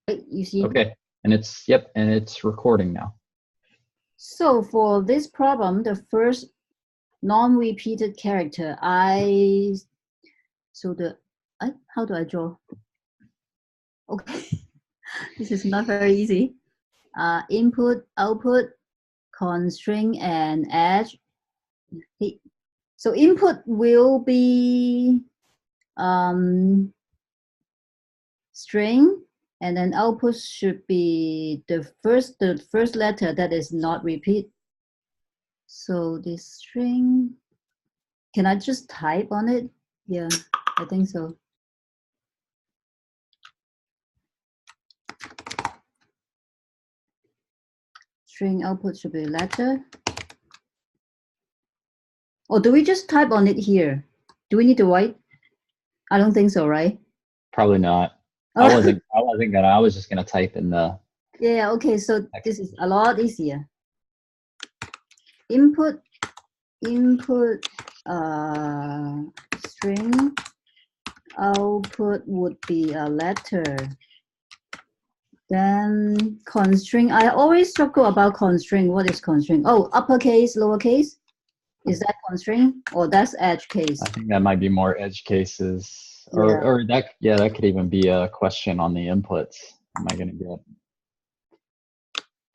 You see? Okay. And it's, yep, and it's recording now. So for this problem, the first non-repeated character, how do I draw? Okay, this is not very easy. Input, output, constraint, and edge. So input will be string, and then output should be the first letter that is not repeat. So this string, can I just type on it? Yeah, I think so. String output should be letter. Or do we just type on it here? Do we need to write? I don't think so, right? Probably not. I wasn't gonna, I was just gonna type in the. Yeah, okay, so this is a lot easier. Input, string, output would be a letter. Then constraint, I always struggle about constraint. What is constraint? Oh, uppercase, lowercase? Is that constraint or that's edge case? I think that might be more edge cases, or that, yeah, that could even be a question on the inputs. Am I gonna get?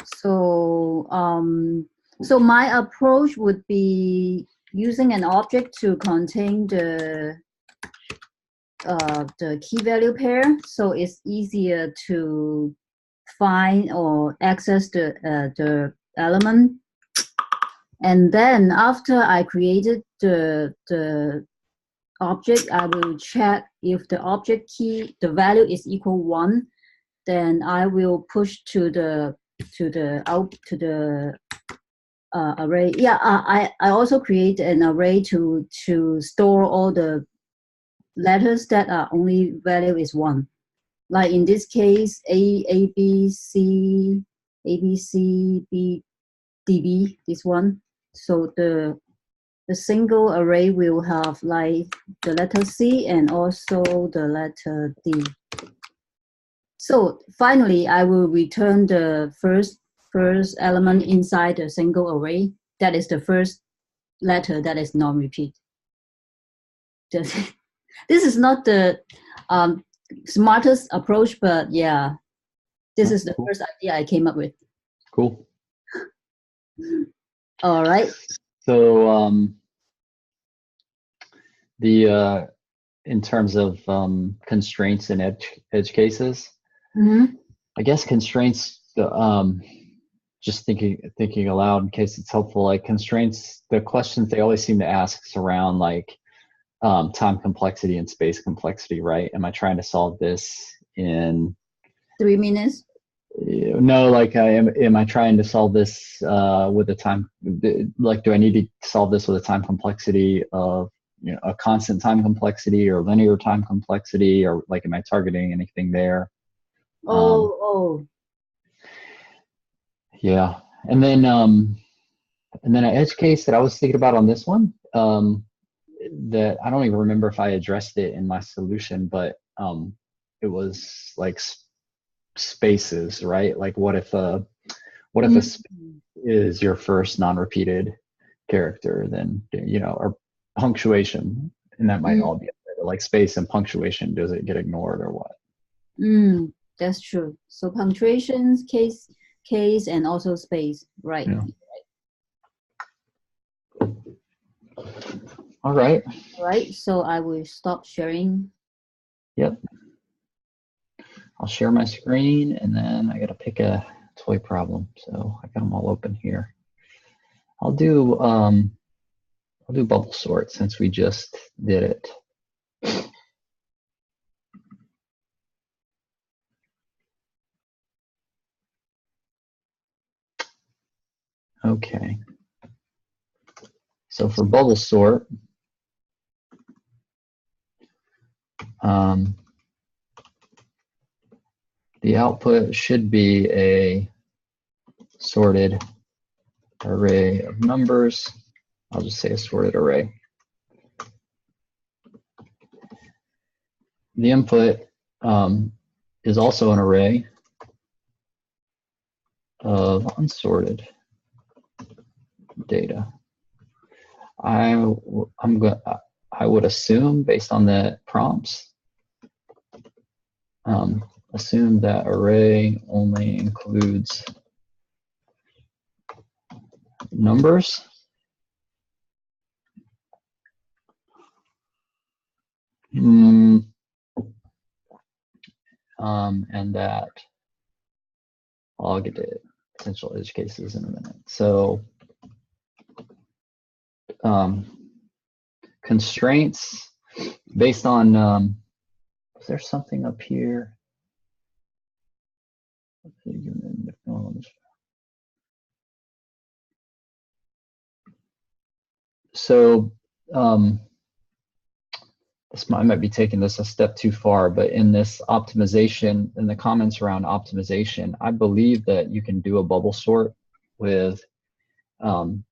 So, so my approach would be using an object to contain the key value pair, so it's easier to find or access the element. And then after I created the object, I will check if the object key, the value is equal 1, then I will push to the array. Yeah, I also create an array to store all the letters that are only value is 1. Like in this case, A B C B D B, this one. So the single array will have like the letter C and also the letter D. So finally, I will return the first element inside the single array. That is the first letter that is non-repeat. This is not the smartest approach, but yeah, this is the first idea I came up with. Cool. All right. So in terms of constraints and edge cases, I guess constraints, just thinking aloud in case it's helpful, like constraints, the questions they always seem to ask is around like time complexity and space complexity, right? Am I trying to solve this in 3 minutes? No, like am I trying to solve this with a time, like do I need to solve this with a time complexity of, you know, a constant time complexity or linear time complexity, or like am I targeting anything there? Yeah. And then an edge case that I was thinking about on this one, that I don't even remember if I addressed it in my solution, but it was like spaces, right? Like what if a space is your first non-repeated character, then, you know, or punctuation, and that might all be like space and punctuation, does it get ignored or what? That's true. So punctuations, case, and also space, right? Yeah. All right. All right. So I will stop sharing. Yep. I'll share my screen, and then I got to pick a toy problem. So I got them all open here. I'll do bubble sort since we just did it. Okay. So for bubble sort, the output should be a sorted array of numbers. I'll just say a sorted array. The input is also an array, of unsorted data. I would assume, based on the prompts, assume that array only includes numbers. And that I'll get to potential edge cases in a minute. So constraints based on, is there something up here? So I might be taking this a step too far, but in this optimization, in the comments around optimization, I believe that you can do a bubble sort with in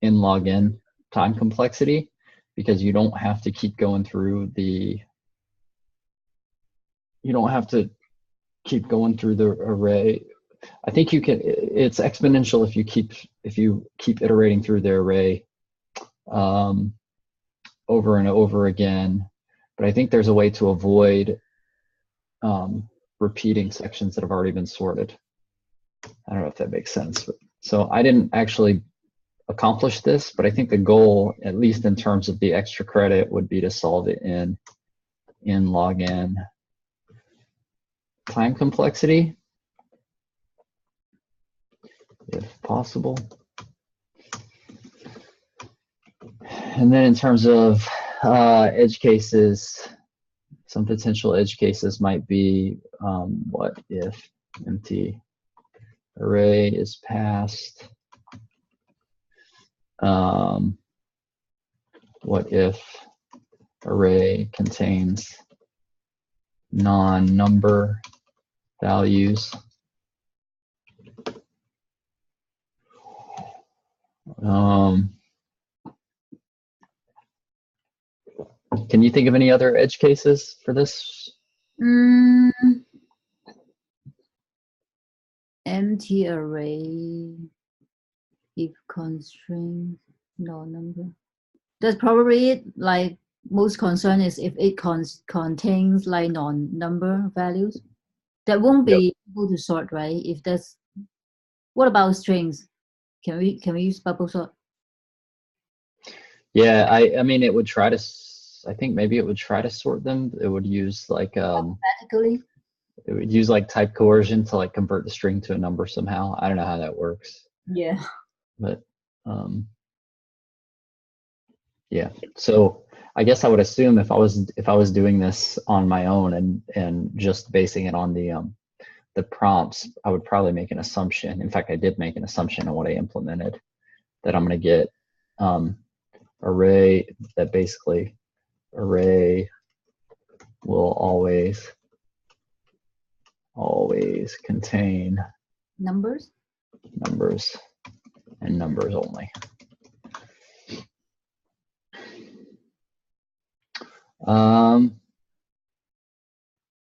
log n time complexity, because you don't have to keep going through the, array. I think you can, it's exponential if you keep iterating through the array over and over again. But I think there's a way to avoid repeating sections that have already been sorted. I don't know if that makes sense. So I didn't actually accomplish this, but I think the goal, at least in terms of the extra credit, would be to solve it in log n time complexity, if possible. And then in terms of edge cases, some potential edge cases might be what if empty array is passed? What if array contains non-number values? Can you think of any other edge cases for this? Empty array, if constraint, no number. That's probably it. Like most concern is if it contains like non-number values. That won't be able to sort, right? If that's, what about strings? Can we use bubble sort? Yeah, I mean, it would try to, I think maybe it would try to sort them. It would use like automatically. It would use like type coercion to like convert the string to a number somehow. I don't know how that works. Yeah. But yeah. So I guess I would assume if I was doing this on my own and just basing it on the prompts, I would probably make an assumption. In fact, I did make an assumption on what I implemented, that I'm going to get array, that basically array will always contain numbers and numbers only.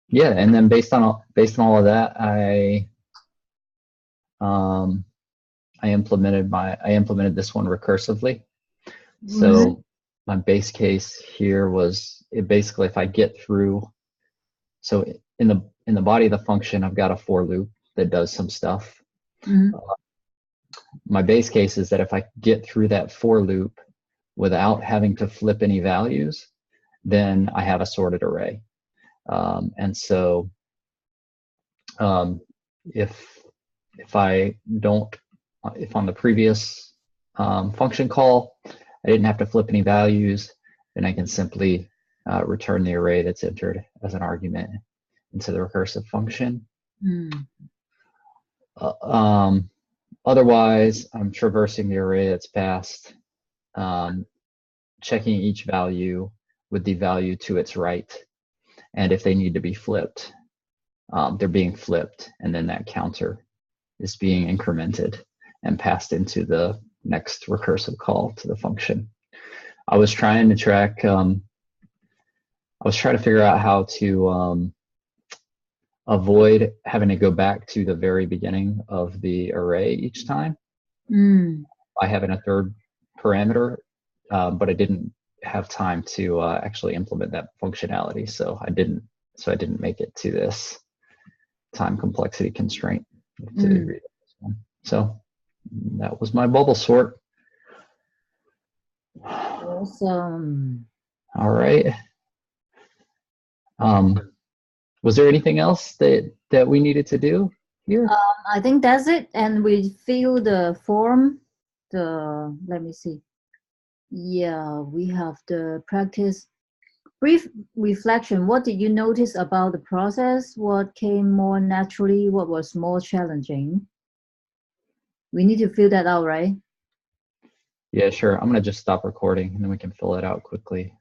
Yeah, and then based on all of that, I implemented this one recursively. So my base case here was, it basically, if I get through, so in the body of the function, I've got a for loop that does some stuff. My base case is that if I get through that for loop without having to flip any values, then I have a sorted array. And so if on the previous function call, I didn't have to flip any values, then I can simply return the array that's entered as an argument into the recursive function. Otherwise, I'm traversing the array that's passed, checking each value with the value to its right. And if they need to be flipped, they're being flipped, and then that counter is being incremented and passed into the next recursive call to the function. I was trying to track, I was trying to figure out how to avoid having to go back to the very beginning of the array each time by having a third parameter, but I didn't have time to actually implement that functionality, so I didn't make it to this time complexity constraint to read this one. So that was my bubble sort. Awesome. All right. Was there anything else that we needed to do here? I think that's it. And we fill the form. Let me see. Yeah, we have the practice. Brief reflection. What did you notice about the process? What came more naturally? What was more challenging? We need to fill that out, right? Yeah, sure. I'm going to just stop recording and then we can fill it out quickly.